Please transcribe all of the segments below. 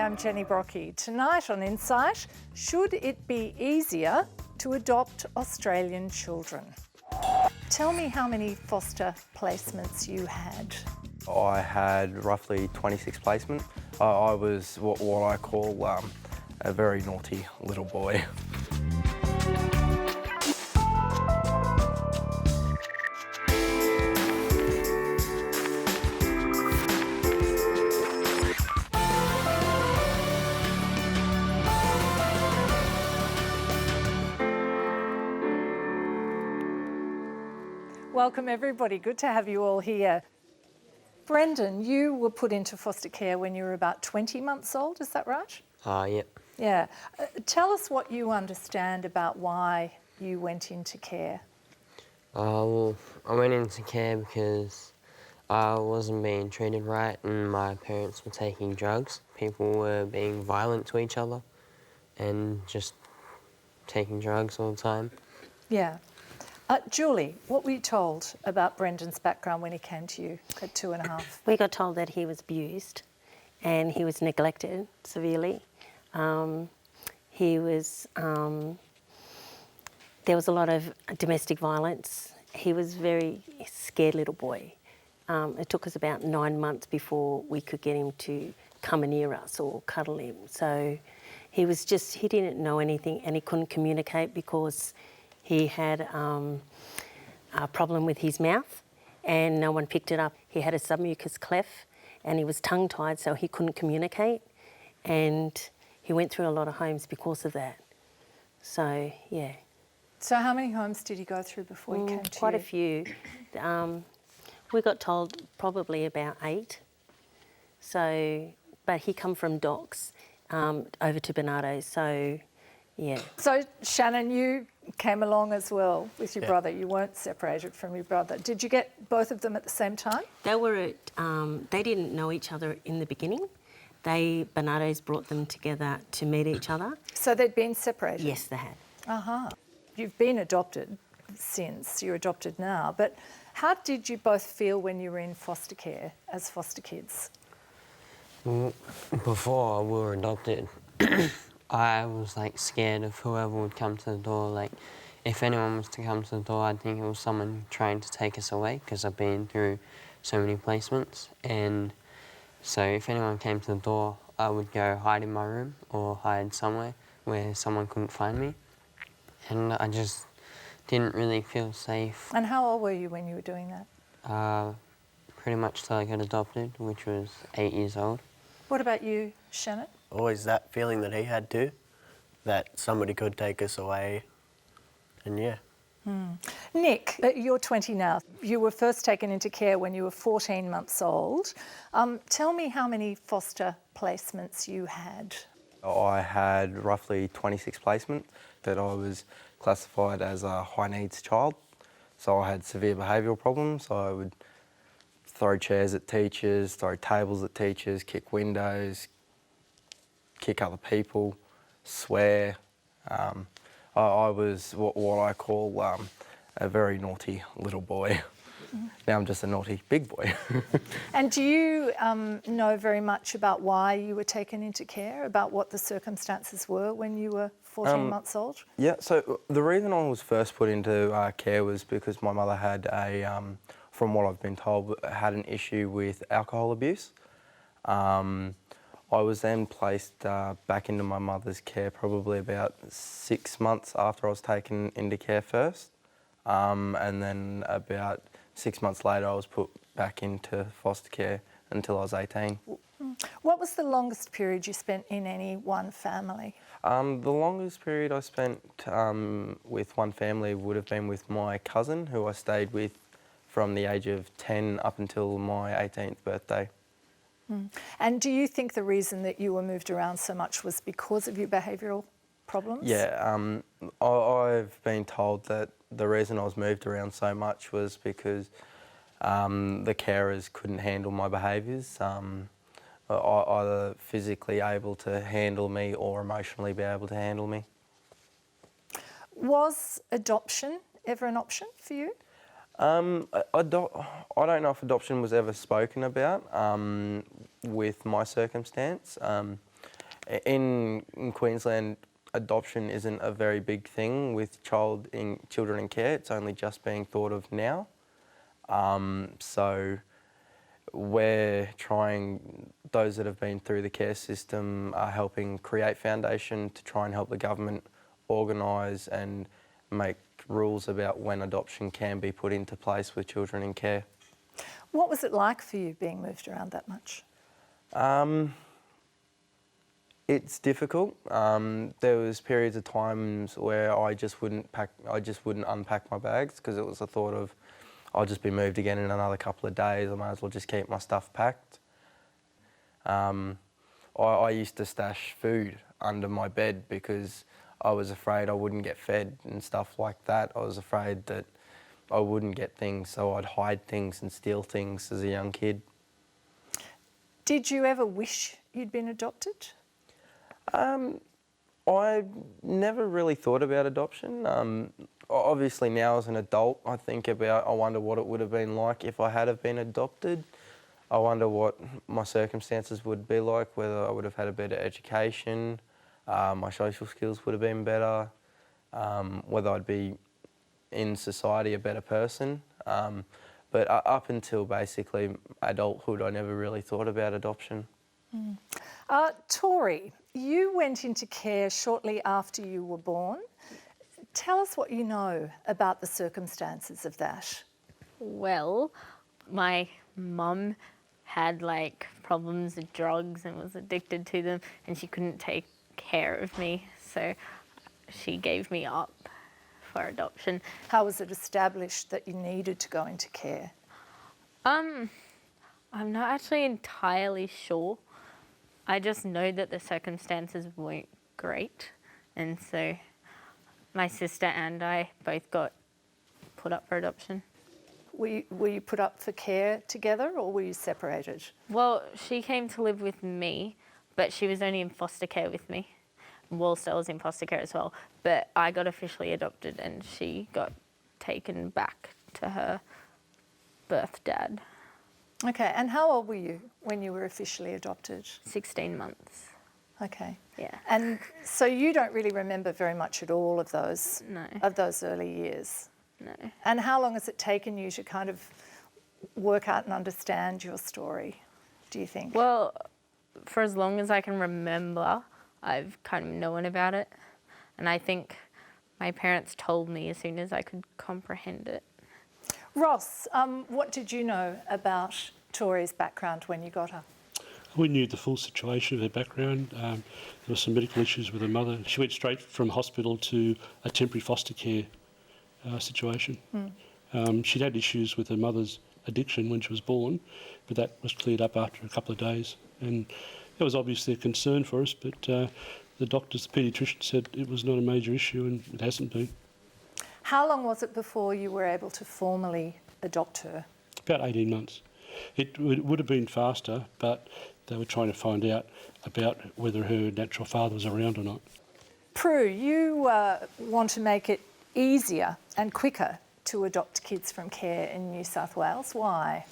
I'm Jenny Brocky. Tonight on Insight, should it be easier to adopt Australian children? Tell me how many foster placements you had. I had roughly 26 placements. I was what I call a very naughty little boy. Welcome everybody, good to have you all here. Brendan, you were put into foster care when you were about 20 months old, is that right? Yep. Yeah. Tell us what you understand about why you went into care. Well, I went into care because I wasn't being treated right and my parents were taking drugs. People were being violent to each other and just taking drugs all the time. Yeah. Julie, what were you told about Brendan's background when he came to you at 2.5? We got told that he was abused and he was neglected severely. There was a lot of domestic violence. He was a very scared little boy. It took us about 9 months before we could get him to come near us or cuddle him. So he didn't know anything and he couldn't communicate because he had a problem with his mouth and no one picked it up. He had a submucous cleft and he was tongue-tied, so he couldn't communicate, and he went through a lot of homes because of that. So, yeah. So how many homes did he go through before he came to you? Quite a few. We got told probably about 8. So, but he come from Docks over to Barnardos, so yeah. So Shannon, you came along as well with your brother. You weren't separated from your brother. Did you get both of them at the same time? They didn't know each other in the beginning. Barnardos brought them together to meet each other. So they'd been separated? Yes, they had. Uh-huh. You've been adopted since. You're adopted now. But how did you both feel when you were in foster care as foster kids? Well, before we were adopted, I was scared of whoever would come to the door. If anyone was to come to the door, I'd think it was someone trying to take us away because I've been through so many placements. And so if anyone came to the door, I would go hide in my room or hide somewhere where someone couldn't find me. And I just didn't really feel safe. And how old were you when you were doing that? Pretty much till I got adopted, which was 8 years old. What about you, Shannon? Always that feeling that he had too, that somebody could take us away, and yeah. Nick, you're 20 now. You were first taken into care when you were 14 months old. Tell me how many foster placements you had. I had roughly 26 placements that I was classified as a high needs child. So I had severe behavioural problems. I would throw chairs at teachers, throw tables at teachers, kick windows, kick other people, swear. I was what I call a very naughty little boy. Now I'm just a naughty big boy. And do you know very much about why you were taken into care, about what the circumstances were when you were 14 months old? Yeah, so the reason I was first put into care was because my mother had from what I've been told, had an issue with alcohol abuse. I was then placed back into my mother's care probably about 6 months after I was taken into care first. And then about 6 months later I was put back into foster care until I was 18. What was the longest period you spent in any one family? The longest period I spent with one family would have been with my cousin, who I stayed with from the age of 10 up until my 18th birthday. And do you think the reason that you were moved around so much was because of your behavioural problems? Yeah, I've been told that the reason I was moved around so much was because the carers couldn't handle my behaviours, either physically able to handle me or emotionally be able to handle me. Was adoption ever an option for you? I don't know if adoption was ever spoken about with my circumstance. In Queensland, adoption isn't a very big thing with children in care. It's only just being thought of now. So we're trying, those that have been through the care system are helping create foundation to try and help the government organise and make rules about when adoption can be put into place with children in care. What was it like for you being moved around that much? It's difficult. There was periods of times where I just wouldn't unpack my bags because it was the thought of, I'll just be moved again in another couple of days. I might as well just keep my stuff packed. I used to stash food under my bed because I was afraid I wouldn't get fed and stuff like that. I was afraid that I wouldn't get things, so I'd hide things and steal things as a young kid. Did you ever wish you'd been adopted? I never really thought about adoption. Obviously now as an adult, I wonder what it would have been like if I had have been adopted. I wonder what my circumstances would be like, whether I would have had a better education, my social skills would have been better, whether I'd be in society a better person. But up until basically adulthood, I never really thought about adoption. Tori, you went into care shortly after you were born. Tell us what you know about the circumstances of that. Well, my mum had like problems with drugs and was addicted to them, and she couldn't take care of me, so she gave me up for adoption. How was it established that you needed to go into care? I'm not actually entirely sure. I just know that the circumstances weren't great, and so my sister and I both got put up for adoption. Were you put up for care together or were you separated? Well, she came to live with me, but she was only in foster care with me, whilst I was in foster care as well. But I got officially adopted and she got taken back to her birth dad. Okay, and how old were you when you were officially adopted? 16 months. Okay. Yeah. And so you don't really remember very much at all of those No. early years? No. And how long has it taken you to kind of work out and understand your story, do you think? Well, for as long as I can remember, I've kind of known about it. And I think my parents told me as soon as I could comprehend it. Ross, what did you know about Tori's background when you got her? We knew the full situation of her background. There were some medical issues with her mother. She went straight from hospital to a temporary foster care situation. She'd had issues with her mother's addiction when she was born, but that was cleared up after a couple of days. And that was obviously a concern for us, but the doctors, the paediatrician, said it was not a major issue and it hasn't been. How long was it before you were able to formally adopt her? About 18 months. It would have been faster, but they were trying to find out about whether her natural father was around or not. Prue, you want to make it easier and quicker to adopt kids from care in New South Wales. Why?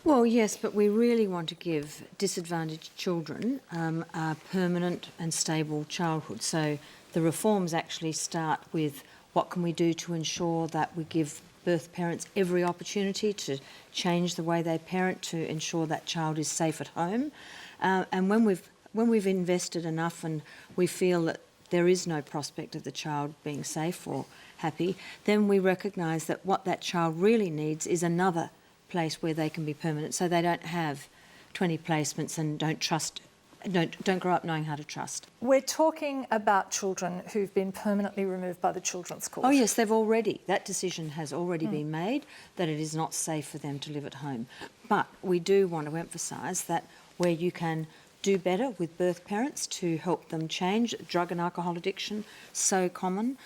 Well, yes, but we really want to give disadvantaged children a permanent and stable childhood. So the reforms actually start with what can we do to ensure that we give birth parents every opportunity to change the way they parent to ensure that child is safe at home. And when we've invested enough and we feel that there is no prospect of the child being safe or happy, then we recognise that what that child really needs is another place where they can be permanent, so they don't have 20 placements and don't grow up knowing how to trust. We're talking about children who've been permanently removed by the Children's Court. Oh yes, that decision has already been made, that it is not safe for them to live at home. But we do want to emphasise that where you can do better with birth parents to help them change, drug and alcohol addiction, so common,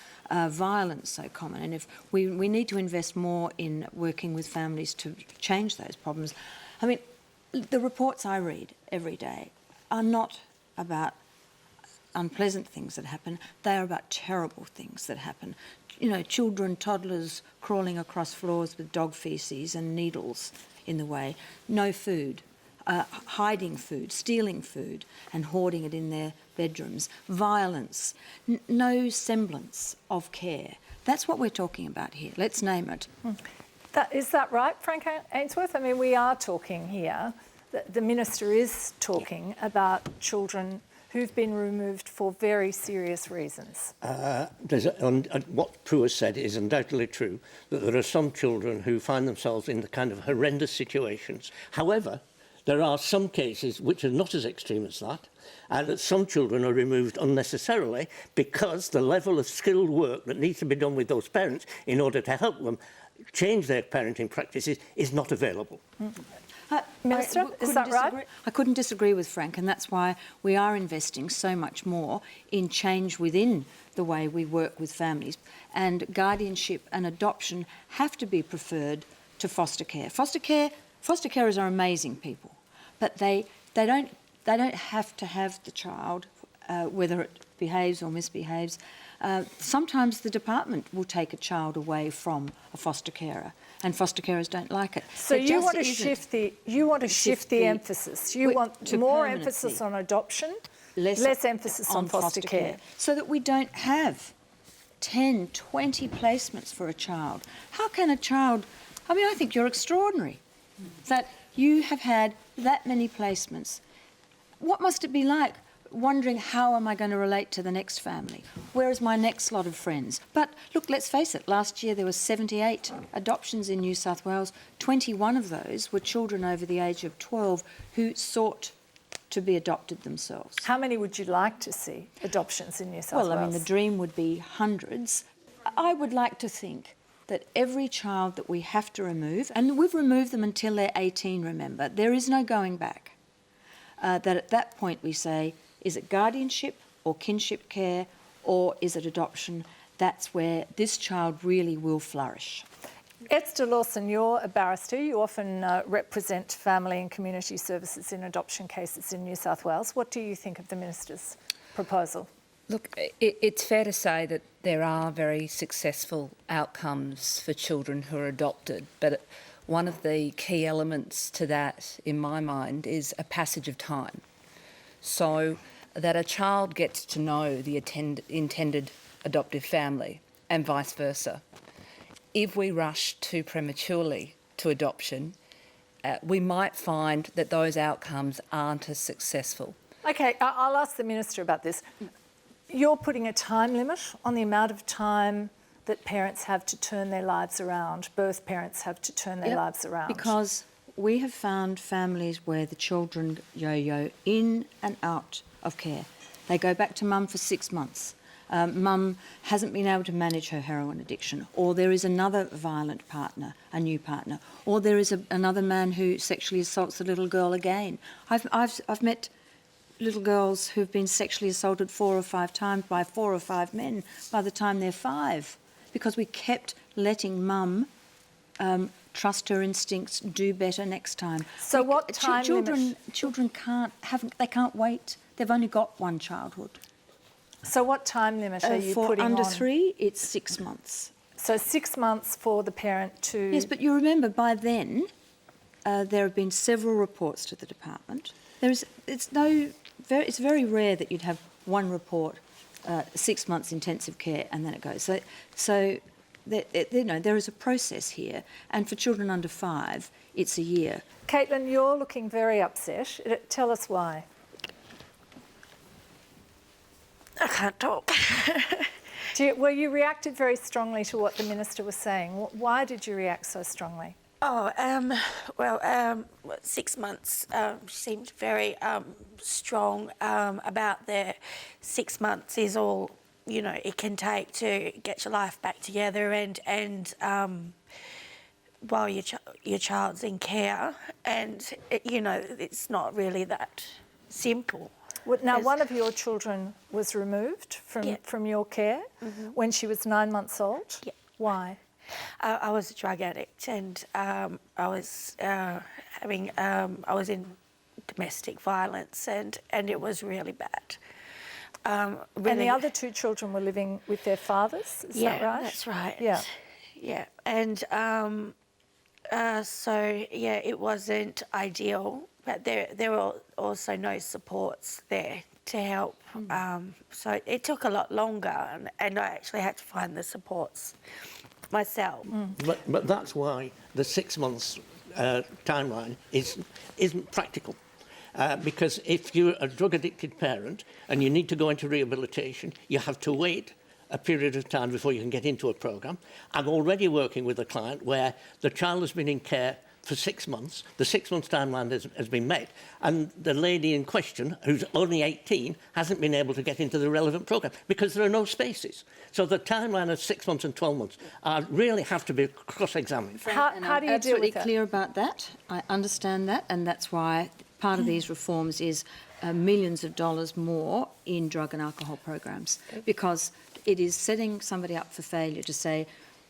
violence so common, and if we need to invest more in working with families to change those problems. I mean, the reports I read every day are not about unpleasant things that happen, they are about terrible things that happen. You know, children, toddlers crawling across floors with dog faeces and needles in the way, no food, hiding food, stealing food and hoarding it in their bedrooms, violence, no semblance of care. That's what we're talking about here. Let's name it. Is that right, Frank Ainsworth? I mean, we are talking here, the Minister is talking about children who've been removed for very serious reasons. What Prue has said is undoubtedly true, that there are some children who find themselves in the kind of horrendous situations. However, there are some cases which are not as extreme as that, and that some children are removed unnecessarily because the level of skilled work that needs to be done with those parents in order to help them change their parenting practices is not available. Minister, is that right? I couldn't disagree with Frank, and that's why we are investing so much more in change within the way we work with families. And guardianship and adoption have to be preferred to foster care. Foster carers are amazing people, but they don't have to have the child, whether it behaves or misbehaves. Sometimes the department will take a child away from a foster carer, and foster carers don't like it. So you want to shift the emphasis. You want more emphasis on adoption, less emphasis on foster care. So that we don't have 10, 20 placements for a child. How can a child... I mean, I think you're extraordinary that you have had that many placements. What must it be like wondering how am I going to relate to the next family? Where is my next lot of friends? But look, let's face it, last year there were 78 adoptions in New South Wales. 21 of those were children over the age of 12 who sought to be adopted themselves. How many would you like to see adoptions in New South Wales? Well, I mean, the dream would be hundreds. I would like to think that every child that we have to remove, and we've removed them until they're 18, remember, there is no going back, that at that point we say, is it guardianship or kinship care or is it adoption? That's where this child really will flourish. Esther Lawson, you're a barrister. You often represent family and community services in adoption cases in New South Wales. What do you think of the Minister's proposal? Look, it's fair to say that there are very successful outcomes for children who are adopted, but one of the key elements to that, in my mind, is a passage of time. So that a child gets to know the intended adoptive family and vice versa. If we rush too prematurely to adoption, we might find that those outcomes aren't as successful. Okay, I'll ask the Minister about this. You're putting a time limit on the amount of time that parents have to turn their lives around, birth parents have to turn their lives around. Because we have found families where the children yo-yo in and out of care. They go back to mum for 6 months. Mum hasn't been able to manage her heroin addiction, or there is another violent partner, a new partner, or there is another man who sexually assaults the little girl again. I've met little girls who've been sexually assaulted 4 or 5 times by 4 or 5 men by the time they're 5, because we kept letting mum trust her instincts, do better next time. So what time limit? Children can't wait. They've only got one childhood. So what time limit are you putting on? For under 3, it's 6 months. So 6 months for the parent to... Yes, but you remember by then there have been several reports to the department. It's very rare that you'd have one report, 6 months intensive care, and then it goes. So there is a process here, and for children under 5, it's a year. Caitlin, you're looking very upset. Tell us why. I can't talk. Well, you reacted very strongly to what the Minister was saying. Why did you react so strongly? 6 months seemed very strong about the 6 months is all, it can take to get your life back together and while your child's in care, and, it's not really that simple. Now, one of your children was removed from your care when she was 9 months old. Yeah. Why? I was a drug addict, and I was in domestic violence, and it was really bad. And the other 2 children were living with their fathers. Is that right? That's right. Yeah. And it wasn't ideal but there are also no supports there to help. So it took a lot longer, and I actually had to find the supports myself. But that's why the 6 months timeline isn't practical. Because if you're a drug-addicted parent and you need to go into rehabilitation, you have to wait a period of time before you can get into a programme. I'm already working with a client where the child has been in care for 6 months. The 6 months timeline has been met, and the lady in question, who's only 18, hasn't been able to get into the relevant programme because there are no spaces. So the timeline of 6 months and 12 months really have to be cross-examined. How do you deal with absolutely that? clear about that. I understand that, and that's why part of these reforms is millions of dollars more in drug and alcohol programs, because it is setting somebody up for failure to say,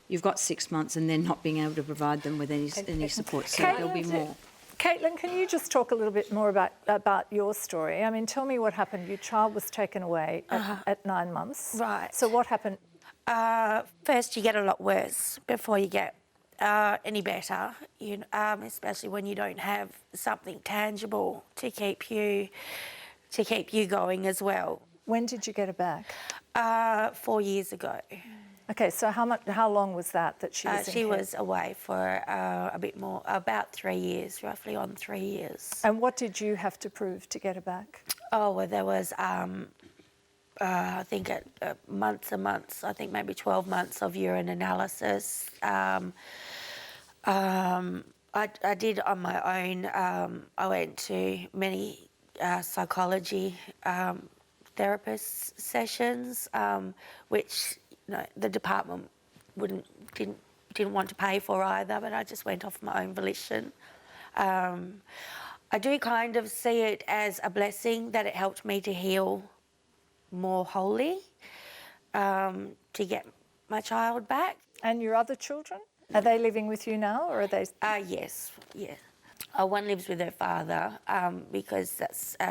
you've got 6 months and then not being able to provide them with any support. So there'll be more. Caitlin, can you just talk a little bit more about your story? I mean, tell me what happened. Your child was taken away at 9 months. Right. So what happened? First, you get a lot worse before you get any better, especially when you don't have something tangible to keep you going as well. When did you get her back? 4 years ago. Okay, so how long was that she was in She care? was away for a bit more, about 3 years, roughly on 3 years. And what did you have to prove to get her back? Oh, well, there was, I think, months and months, I think maybe 12 months of urine analysis. I did on my own. I went to many psychology therapist sessions, which the department didn't want to pay for either, but I just went off my own volition. I do kind of see it as a blessing that it helped me to heal more wholly, to get my child back. And your other children? Are they living with you now, or are they? Yes, yeah. One lives with her father because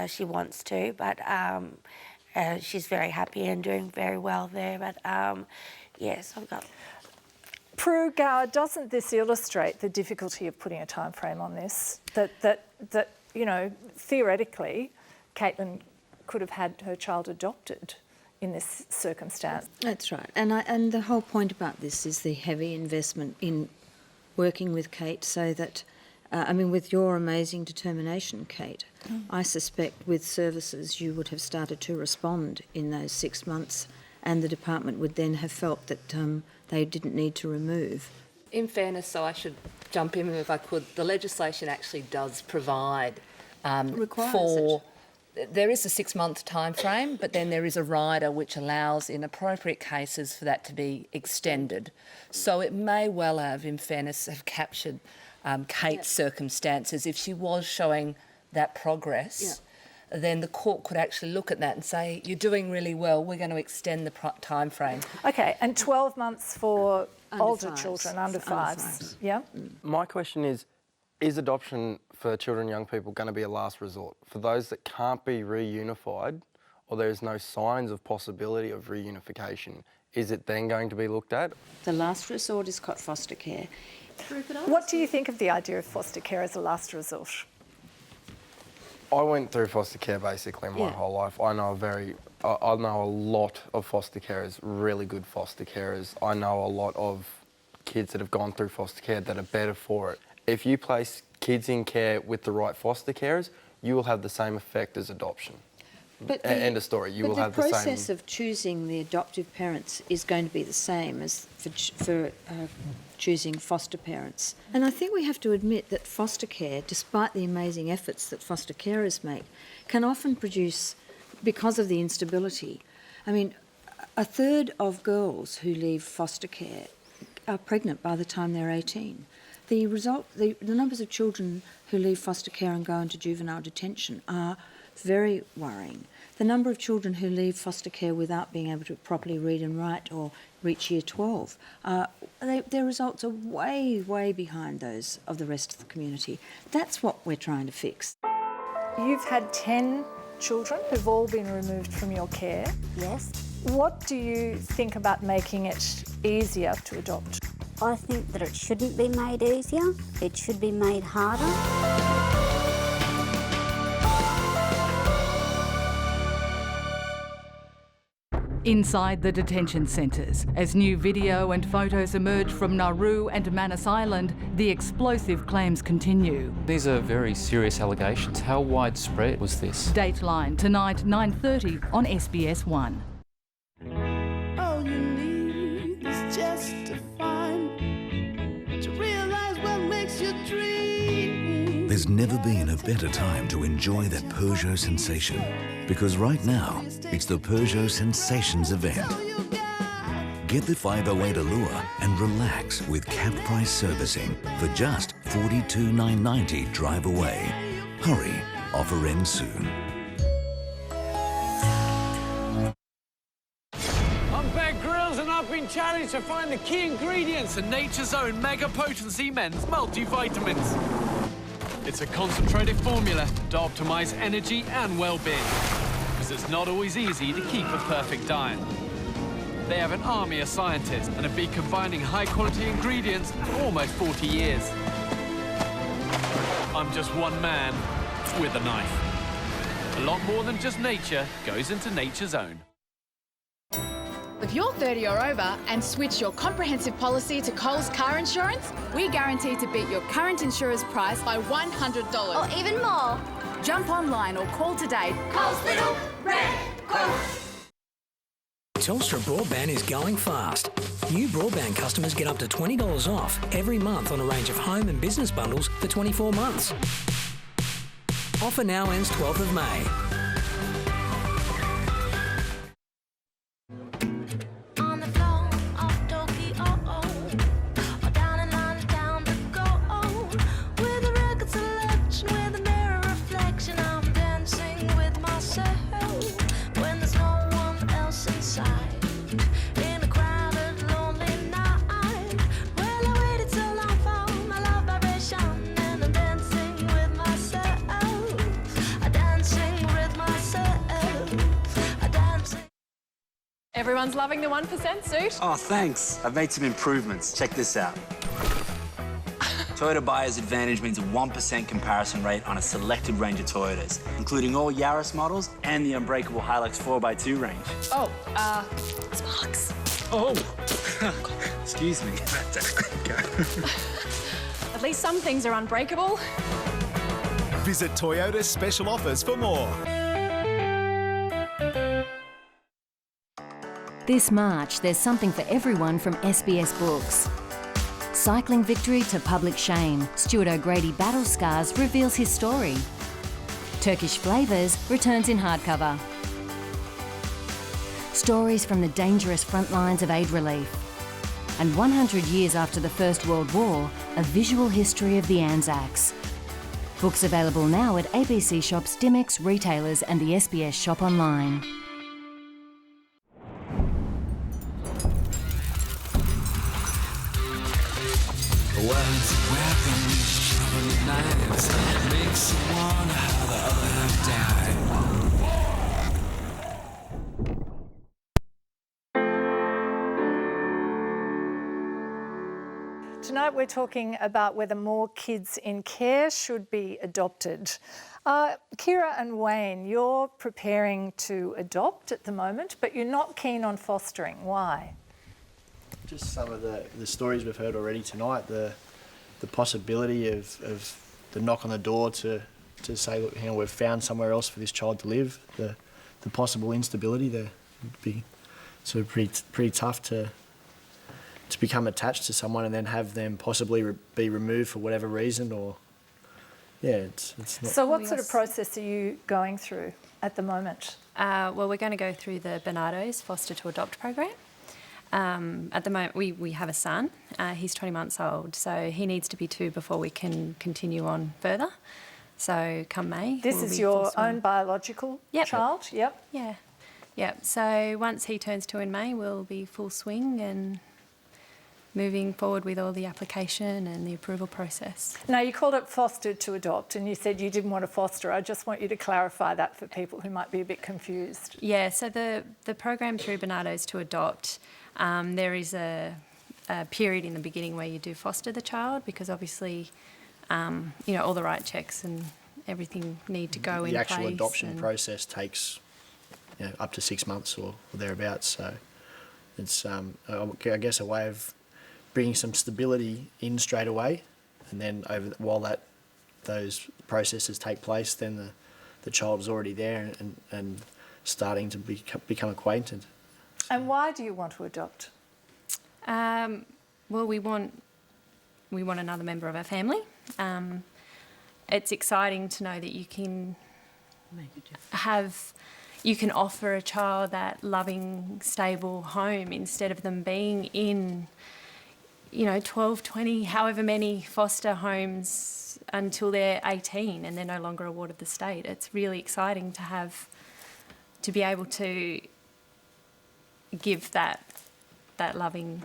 she wants to, but she's very happy and doing very well there. But yes, I've got. Prue Gower, doesn't this illustrate the difficulty of putting a time frame on this? That theoretically, Caitlin could have had her child adopted in this circumstance. That's right. And the whole point about this is the heavy investment in working with Kate so that, with your amazing determination, Kate, I suspect with services you would have started to respond in those 6 months, and the department would then have felt that they didn't need to remove. In fairness, so I should jump in if I could, the legislation actually does provide for... There is a 6-month time frame, but then there is a rider which allows, in appropriate cases, for that to be extended. So it may well have, in fairness, have captured Kate's circumstances. If she was showing that progress, then the court could actually look at that and say, you're doing really well, we're going to extend the time frame. Okay, and 12 months for older fives. children, under fives. Yeah? My question is adoption for children and young people going to be a last resort? For those that can't be reunified, or there's no signs of possibility of reunification, is it then going to be looked at? The last resort is called foster care. What do you think of the idea of foster care as a last resort? I went through foster care basically my whole life. I know a lot of foster carers, really good foster carers. I know a lot of kids that have gone through foster care that are better for it. If you place kids in care with the right foster carers, you will have the same effect as adoption. End of story. You will have the same. The process of choosing the adoptive parents is going to be the same as for choosing foster parents. And I think we have to admit that foster care, despite the amazing efforts that foster carers make, can often produce, because of the instability. A third of girls who leave foster care are pregnant by the time they're 18. The numbers of children who leave foster care and go into juvenile detention are very worrying. The number of children who leave foster care without being able to properly read and write or reach year 12, their results are way, way behind those of the rest of the community. That's what we're trying to fix. You've had 10 children who've all been removed from your care. Yes. What do you think about making it easier to adopt? I think that it shouldn't be made easier, it should be made harder. inside the detention centres. As new video and photos emerge from Nauru and Manus Island, the explosive claims continue. These are very serious allegations. How widespread was this? Dateline tonight, 9:30 on SBS 1. All you need is just to find, to realise what makes you dream. There's never been a better time to enjoy that Peugeot sensation, because right now it's the Peugeot Sensations event. Get the 508 Allure and relax with capped price servicing for just $42,990 drive away. Hurry, offer ends soon. I'm Bear Grylls and I've been challenged to find the key ingredients in Nature's Own Mega Potency Men's Multivitamins. It's a concentrated formula to optimise energy and well-being, because it's not always easy to keep a perfect diet. They have an army of scientists and have been combining high-quality ingredients for almost 40 years. I'm just one man with a knife. A lot more than just nature goes into Nature's Own. If you're 30 or over and switch your comprehensive policy to Coles Car Insurance, we guarantee to beat your current insurer's price by $100. Or even more. Jump online or call today. Coles Little Red Cool. Telstra Broadband is going fast. New broadband customers get up to $20 off every month on a range of home and business bundles for 24 months. Offer now ends 12th of May. Everyone's loving the 1% suit. Oh, thanks. I've made some improvements. Check this out. Toyota Buyer's Advantage means a 1% comparison rate on a selected range of Toyotas, including all Yaris models and the unbreakable Hilux 4x2 range. Oh, Sparks. Oh, excuse me. At least some things are unbreakable. Visit Toyota's special offers for more. This March, there's something for everyone from SBS Books. Cycling victory to public shame, Stuart O'Grady Battle Scars reveals his story. Turkish Flavours returns in hardcover. Stories from the dangerous front lines of aid relief. And 100 years after the First World War, a visual history of the Anzacs. Books available now at ABC shops, Dimex, retailers and the SBS shop online. Words and weapons, sharpened knives, makes you wonder how the other half died. Tonight we're talking about whether more kids in care should be adopted. Kira and Wayne, you're preparing to adopt at the moment, but you're not keen on fostering. Why? Just some of the stories we've heard already tonight, the possibility of the knock on the door to say, look, you know, we've found somewhere else for this child to live, the possible instability there would be sort of pretty tough to become attached to someone and then have them possibly be removed for whatever reason, or it's not. So what sort of process are you going through at the moment? Well, we're going to go through the Barnardos Foster to Adopt program. At the moment, we have a son. He's 20 months old, so he needs to be 2 before we can continue on further. So come May. This is your own biological child? Yep. Yeah. Yep. So once he turns 2 in May, we'll be full swing and moving forward with all the application and the approval process. Now, you called it Foster to Adopt and you said you didn't want to foster. I just want you to clarify that for people who might be a bit confused. Yeah, so the program through Barnardos to Adopt, there is a period in the beginning where you do foster the child, because obviously, all the right checks and everything need to go in place. The actual adoption process takes up to 6 months or thereabouts. So it's, I guess, a way of bringing some stability in straight away, and then while those processes take place, then the child is already there and starting to become acquainted. And why do you want to adopt? Well, we want another member of our family. It's exciting to know that you can offer a child that loving, stable home instead of them being in, 12, 20, however many foster homes until they're 18 and they're no longer a ward of the state. It's really exciting to be able to give that loving,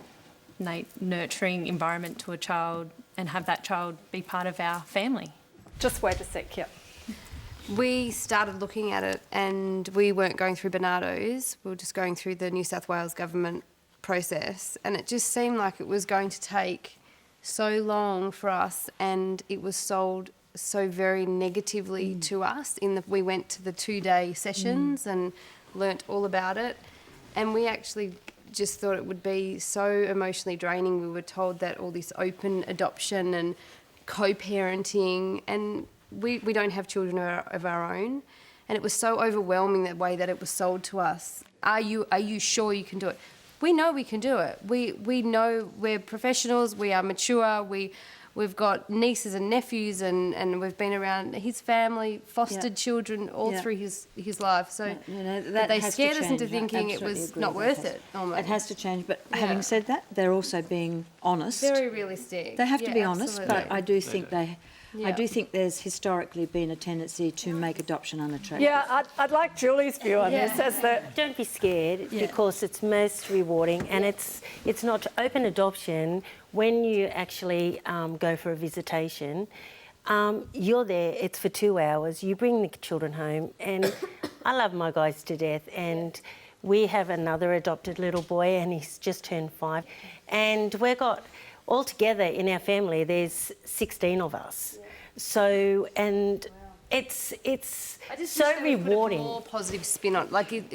nurturing environment to a child and have that child be part of our family. Just wait a sec, yeah. We started looking at it and we weren't going through Barnardos, we were just going through the New South Wales government process, and it just seemed like it was going to take so long for us, and it was sold so very negatively to us we went to the 2-day sessions and learnt all about it, and we actually just thought it would be so emotionally draining. We were told that all this open adoption and co-parenting, and we don't have children of our own, and it was so overwhelming the way that it was sold to us. Are you sure you can do it? We know we can do it. We know we're professionals, we are mature, we've got nieces and nephews, and we've been around his family, fostered children all through his life. So that they has scared to us into change. thinking I it was absolutely not agree worth with it. Almost. It has to change, but having said that, they're also being honest. Very realistic. They have to Yeah, be honest, absolutely. but I do think I do think there's historically been a tendency to make adoption unattractive. Yeah, I'd like Julie's view on this. As the Don't be scared because it's most rewarding, and it's not open adoption. When you actually go for a visitation, you're there. It's for 2 hours. You bring the children home, and I love my guys to death. And we have another adopted little boy, and he's just turned 5, and we've got. Altogether in our family, there's 16 of us. So, and it's so rewarding. Put a more positive spin on,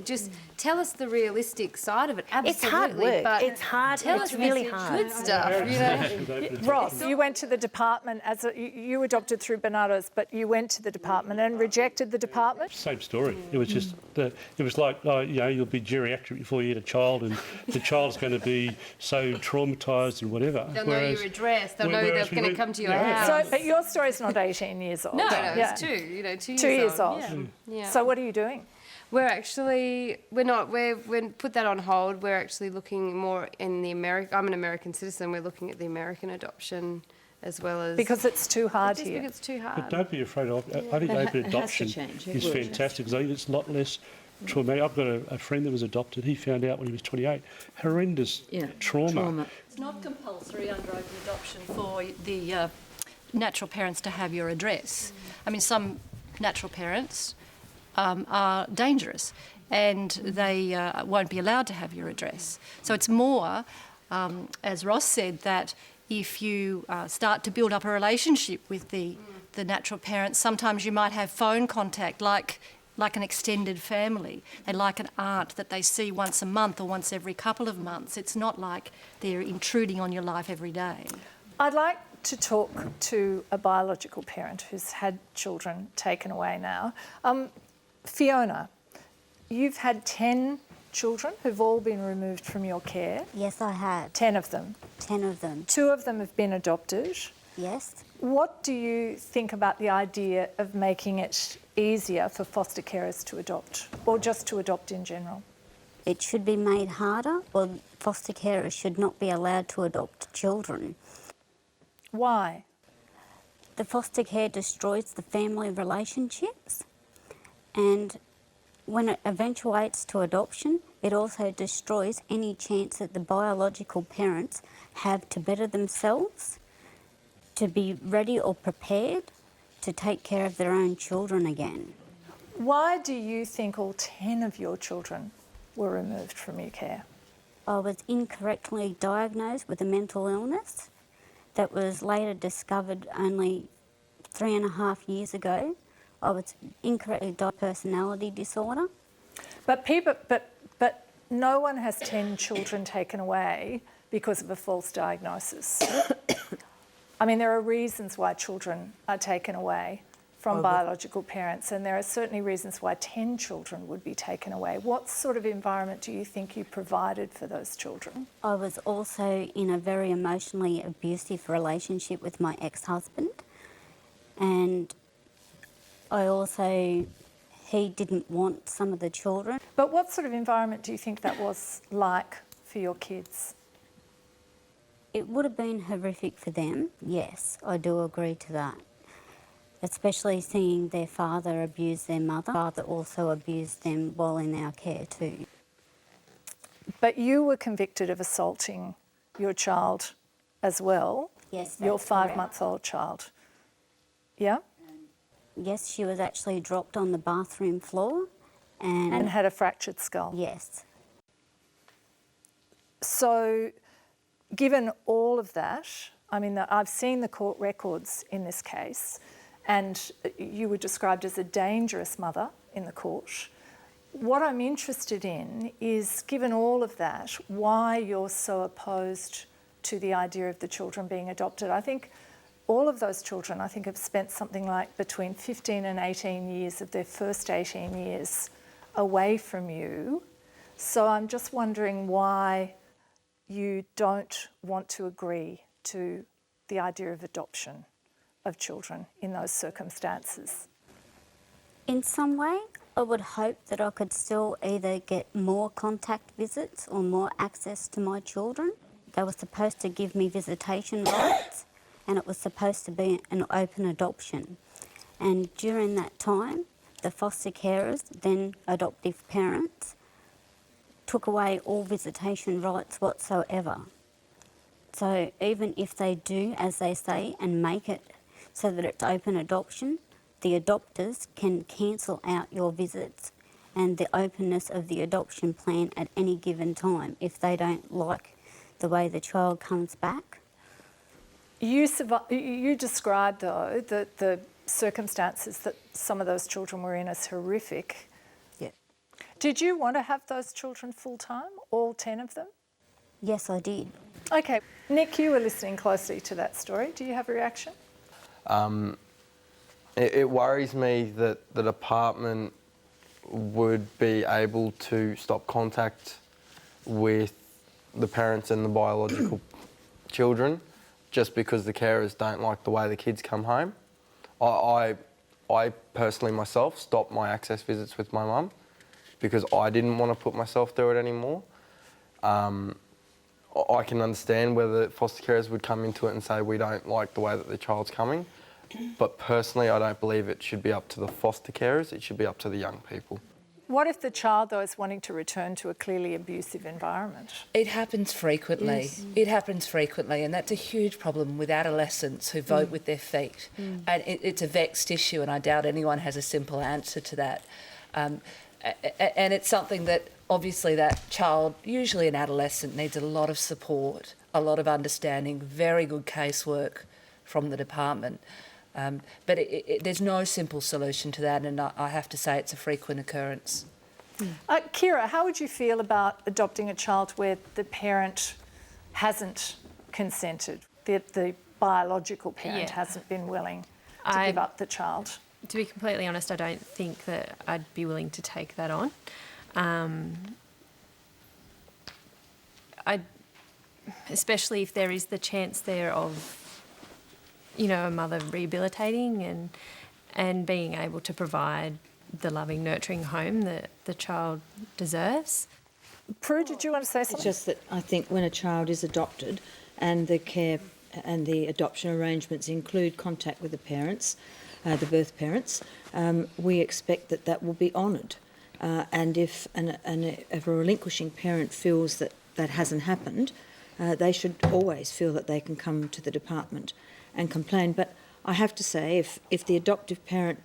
just tell us the realistic side of it. Absolutely, it's hard work. But it's hard. It's really hard. Good stuff. Ross, you went to the department you adopted through Barnardos, but you went to the department and rejected the department. Same story. It was just it was like you'll be geriatric before you get a child, and the child's going to be so traumatised and whatever. They'll know your address. They'll know they're going to come to your house. So, but your story's not 18 years old. No, it's 2 years old. Yeah. So what are you doing? We're put that on hold. We're actually looking more in the I'm an American citizen. We're looking at the American adoption as well as... Because it's too hard here. Because it's too hard. But don't be afraid of I think open adoption is fantastic, because I think it's a lot less traumatic. I've got a friend that was adopted. He found out when he was 28. Horrendous trauma. It's not compulsory under open adoption for the natural parents to have your address. I mean, some natural parents are dangerous and they won't be allowed to have your address. So it's more, as Ross said, that if you start to build up a relationship with the natural parents, sometimes you might have phone contact like an extended family. They like an aunt that they see once a month or once every couple of months. It's not like they're intruding on your life every day. I'd like to talk to a biological parent who's had children taken away now. Fiona, you've had 10 children who've all been removed from your care. Yes, I have. 10 of them. 10 of them. 2 of them have been adopted. Yes. What do you think about the idea of making it easier for foster carers to adopt, or just to adopt in general? It should be made harder, or foster carers should not be allowed to adopt children. Why? The foster care destroys the family relationships, and when it eventuates to adoption, it also destroys any chance that the biological parents have to better themselves, to be ready or prepared to take care of their own children again. Why do you think all 10 of your children were removed from your care? I was incorrectly diagnosed with a mental illness that was later discovered only 3.5 years ago. I was incorrectly diagnosed with personality disorder. But no one has 10 children taken away because of a false diagnosis. I mean, there are reasons why children are taken away from biological parents, and there are certainly reasons why 10 children would be taken away. What sort of environment do you think you provided for those children? I was also in a very emotionally abusive relationship with my ex-husband, and he didn't want some of the children. But what sort of environment do you think that was like for your kids? It would have been horrific for them, yes, I do agree to that. Especially seeing their father abuse their mother. Father also abused them while in our care too. But you were convicted of assaulting your child as well? Yes, your that's 5-month-old child. Yeah? Yes, she was actually dropped on the bathroom floor And had a fractured skull? Yes. So, given all of that, I mean, I've seen the court records in this case, and you were described as a dangerous mother in the court. What I'm interested in is, given all of that, why you're so opposed to the idea of the children being adopted. I think all of those children, have spent something like between 15 and 18 years of their first 18 years away from you. So I'm just wondering why you don't want to agree to the idea of adoption of children in those circumstances. In some way, I would hope that I could still either get more contact visits or more access to my children. They were supposed to give me visitation rights, and it was supposed to be an open adoption. And during that time, the foster carers, then adoptive parents, took away all visitation rights whatsoever. So even if they do, as they say, and make it so that it's open adoption, the adopters can cancel out your visits and the openness of the adoption plan at any given time if they don't like the way the child comes back. You described, though, that the circumstances that some of those children were in as horrific. Yeah. Did you want to have those children full-time, all 10 of them? Yes, I did. Okay. Nick, you were listening closely to that story. Do you have a reaction? It worries me that the department would be able to stop contact with the parents and the biological children just because the carers don't like the way the kids come home. I personally myself stopped my access visits with my mum because I didn't want to put myself through it anymore. I can understand whether foster carers would come into it and say we don't like the way that the child's coming, but personally I don't believe it should be up to the foster carers, it should be up to the young people. What if the child, though, is wanting to return to a clearly abusive environment? It happens frequently. Yes. It happens frequently, and that's a huge problem with adolescents who vote with their feet. And it's a vexed issue, and I doubt anyone has a simple answer to that. And it's something that obviously that child, usually an adolescent, needs a lot of support, a lot of understanding, very good casework from the department. But there's no simple solution to that, and I have to say it's a frequent occurrence. Kira, how would you feel about adopting a child where the parent hasn't consented, the biological parent hasn't been willing to give up the child? To be completely honest, I don't think that I'd be willing to take that on. Especially if there is the chance there of, a mother rehabilitating and being able to provide the loving, nurturing home that the child deserves. Prue, did you want to say something? It's just that I think when a child is adopted and the care and the adoption arrangements include contact with the parents, the birth parents, we expect that will be honoured. And if a relinquishing parent feels that hasn't happened, they should always feel that they can come to the department and complain. But I have to say, if the adoptive parent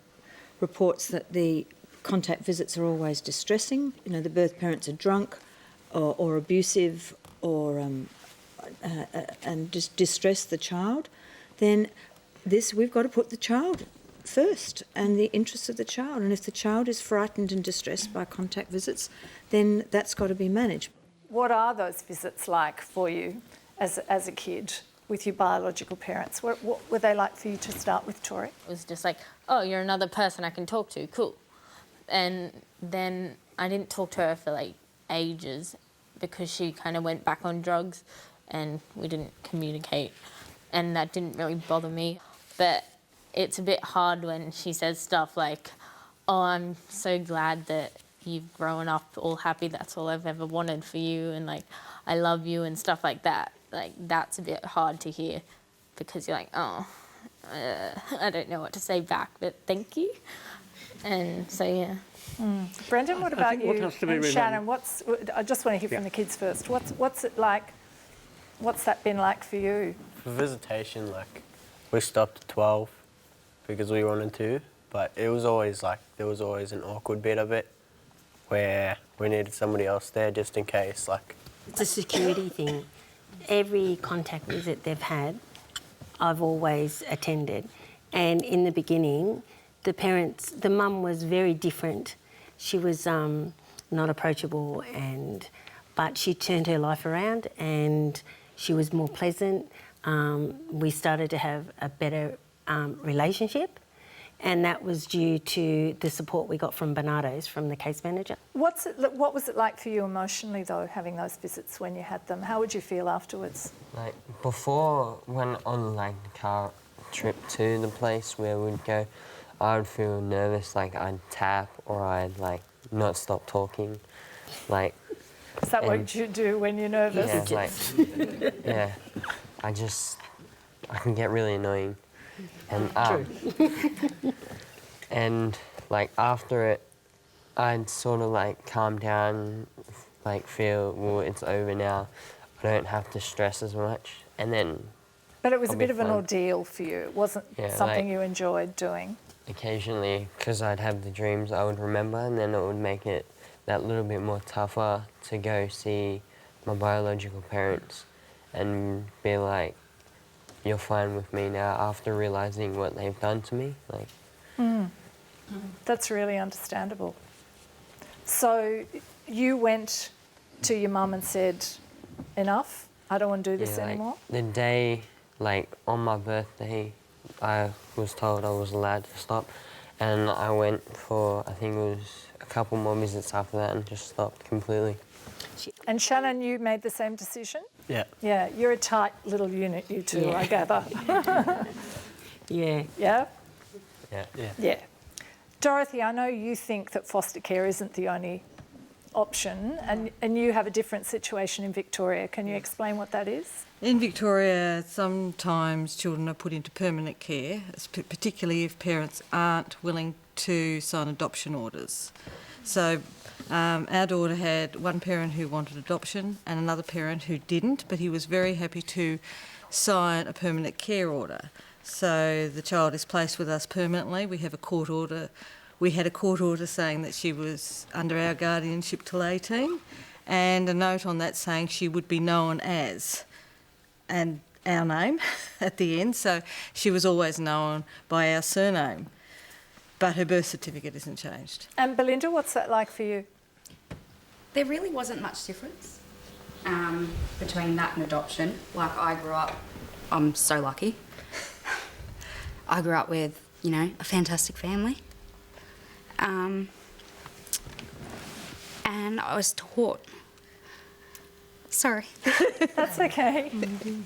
reports that the contact visits are always distressing, the birth parents are drunk or abusive or and just distress the child, then we've got to put the child first and the interests of the child. And if the child is frightened and distressed by contact visits, then that's got to be managed. What are those visits like for you as a kid with your biological parents? What were they like for you to start with, Tori? It was just like, oh, you're another person I can talk to, cool. And then I didn't talk to her for like ages because she kind of went back on drugs and we didn't communicate, and that didn't really bother me. But it's a bit hard when she says stuff like, oh, I'm so glad that you've grown up all happy, that's all I've ever wanted for you, and like, I love you and stuff like that. Like, that's a bit hard to hear because you're like, oh, I don't know what to say back, but thank you. And so, yeah. Brendan, what about you? And Shannon, I just want to hear from the kids first. What's it like? What's that been like for you? For visitation, like, we stopped at 12 because we wanted to, but it was always like, there was always an awkward bit of it where we needed somebody else there just in case, like. It's a security thing. Every contact visit they've had, I've always attended. And in the beginning, the mum was very different. She was not approachable, but she turned her life around and she was more pleasant. We started to have a better relationship, and that was due to the support we got from Barnardos, from the case manager. What was it like for you emotionally, though, having those visits when you had them? How would you feel afterwards? Like, before, when on like the car trip to the place where we'd go, I would feel nervous, like I'd tap or I'd like not stop talking. Like, is that what you do when you're nervous? Yeah, like, yeah. I can get really annoying. And and like after it, I'd sort of like calm down, like feel, well, it's over now. I don't have to stress as much. And then. But it was a bit of an ordeal for you. It wasn't something like, you enjoyed doing. Occasionally, because I'd have the dreams I would remember, and then it would make it that little bit more tougher to go see my biological parents and be like, you're fine with me now, after realising what they've done to me. Like, That's really understandable. So you went to your mum and said, enough, I don't want to do this anymore? The day, like on my birthday, I was told I was allowed to stop, and I went for, I think it was a couple more visits after that and just stopped completely. And Shannon, you made the same decision? Yeah. Yeah, you're a tight little unit, you two, I gather. Yeah. Yeah? Yeah. Yeah. Dorothy, I know you think that foster care isn't the only option, and you have a different situation in Victoria. Can you explain what that is? In Victoria, sometimes children are put into permanent care, particularly if parents aren't willing to sign adoption orders. So our daughter had one parent who wanted adoption and another parent who didn't, but he was very happy to sign a permanent care order. So the child is placed with us permanently. We have a court order. We had a court order saying that she was under our guardianship till 18, and a note on that saying she would be known as, and our name at the end. So she was always known by our surname, but her birth certificate isn't changed. And Belinda, what's that like for you? There really wasn't much difference between that and adoption. Like, I grew up, I'm so lucky. I grew up with, you know, a fantastic family. And I was taught. Sorry. That's okay.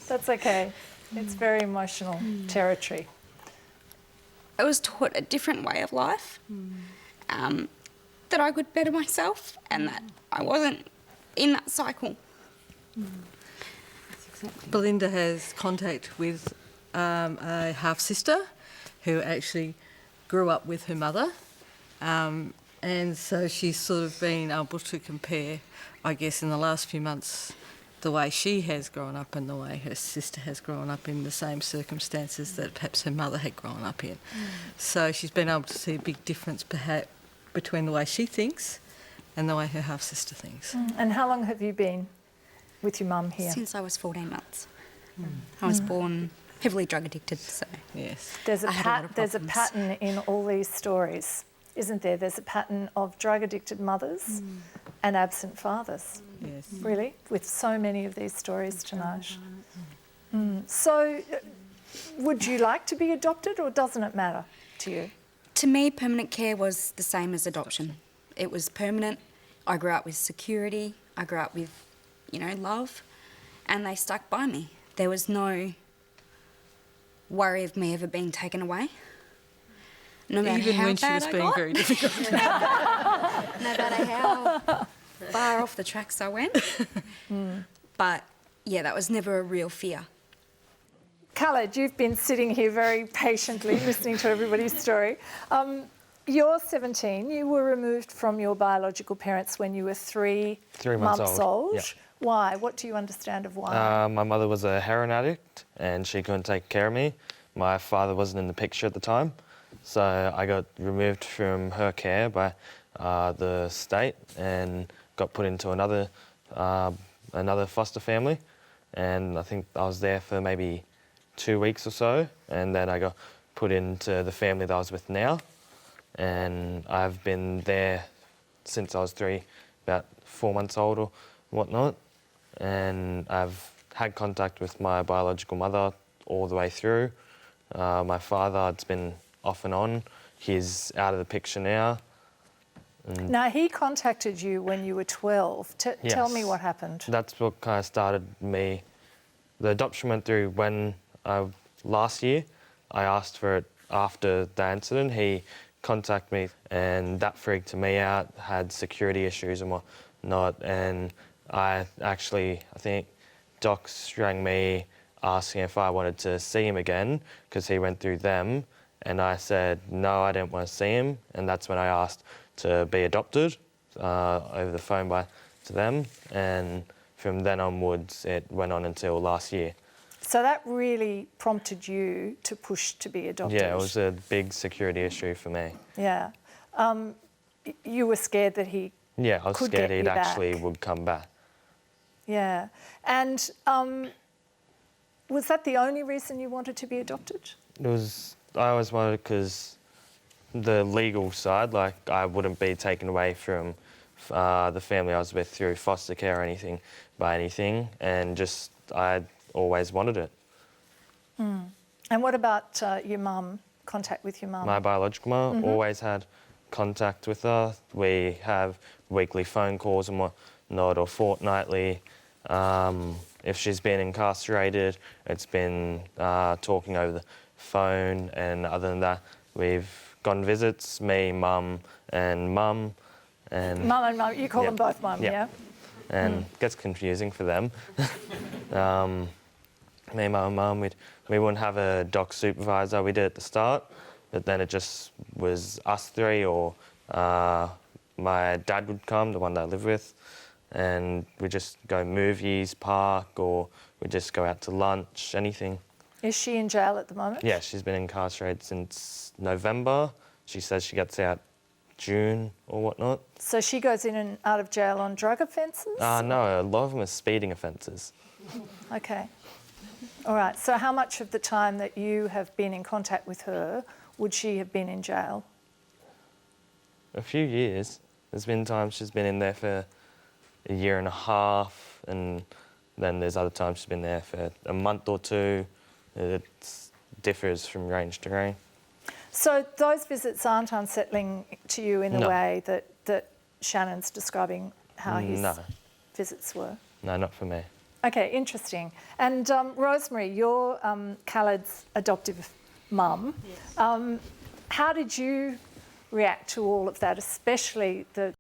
That's okay. It's very emotional territory. I was taught a different way of life, that I could better myself and that I wasn't in that cycle. Belinda has contact with a half-sister who actually grew up with her mother, and so she's sort of been able to compare, I guess, in the last few months, the way she has grown up and the way her sister has grown up in the same circumstances that perhaps her mother had grown up in. So she's been able to see a big difference perhaps between the way she thinks and the way her half-sister thinks. And how long have you been with your mum here? Since I was 14 months. I was born heavily drug addicted. So yes, there's a problems. pattern in all these stories, isn't there? There's a pattern of drug addicted mothers and absent fathers. Yes, really, with so many of these stories tonight. So, would you like to be adopted, or doesn't it matter to you? To me, permanent care was the same as adoption. It was permanent. I grew up with security. I grew up with, love, and they stuck by me. There was no worry of me ever being taken away. No matter even how when she bad was I being got. very difficult. No matter how far off the tracks I went. But yeah, that was never a real fear. Khaled, you've been sitting here very patiently listening to everybody's story. You're 17. You were removed from your biological parents when you were three months old. Yep. Why? What do you understand of why? My mother was a heroin addict and she couldn't take care of me. My father wasn't in the picture at the time, so I got removed from her care by the state and got put into another foster family, and I think I was there for maybe 2 weeks or so, and then I got put into the family that I was with now, and I've been there since I was 3, about 4 months old or whatnot, and I've had contact with my biological mother all the way through. My father, it's been off and on. He's out of the picture now. Now, he contacted you when you were 12. Tell me what happened. That's what kind of started me. The adoption went through when last year. I asked for it after the incident. He contacted me, and that freaked me out, had security issues and whatnot. And I think Docs rang me asking if I wanted to see him again because he went through them. And I said, no, I didn't want to see him. And that's when I asked to be adopted over the phone to them. And from then onwards, it went on until last year. So that really prompted you to push to be adopted? Yeah, it was a big security issue for me. Yeah. You were scared that he Yeah, I was could scared get he'd you actually back. would come back. Yeah. And was that the only reason you wanted to be adopted? I always wanted, because the legal side, like I wouldn't be taken away from the family I was with through foster care or anything by anything, and just I always wanted it. And what about your mum, contact with your mum? My biological mum always had contact with her. We have weekly phone calls and whatnot, or fortnightly. If she's been incarcerated, it's been talking over the phone, and other than that, we've gone visits, me, mum, and mum. And Mum and mum, you call them both mum, yeah? And it gets confusing for them. Me, mum, and mum, we wouldn't have a doc supervisor. We did at the start, but then it just was us three, or my dad would come, the one that I live with, and we just go movies, park, or we just go out to lunch, anything. Is she in jail at the moment? Yeah, she's been incarcerated since November. She says she gets out June or whatnot. So she goes in and out of jail on drug offences? No, a lot of them are speeding offences. Okay. All right. So how much of the time that you have been in contact with her would she have been in jail? A few years. There's been times she's been in there for a year and a half, and then there's other times she's been there for a month or two. It differs from range to range. So those visits aren't unsettling to you in the No. way that Shannon's describing how his visits were? No, not for me. Okay, interesting. And Rosemary, you're Khaled's adoptive mum. Yes. How did you react to all of that, especially the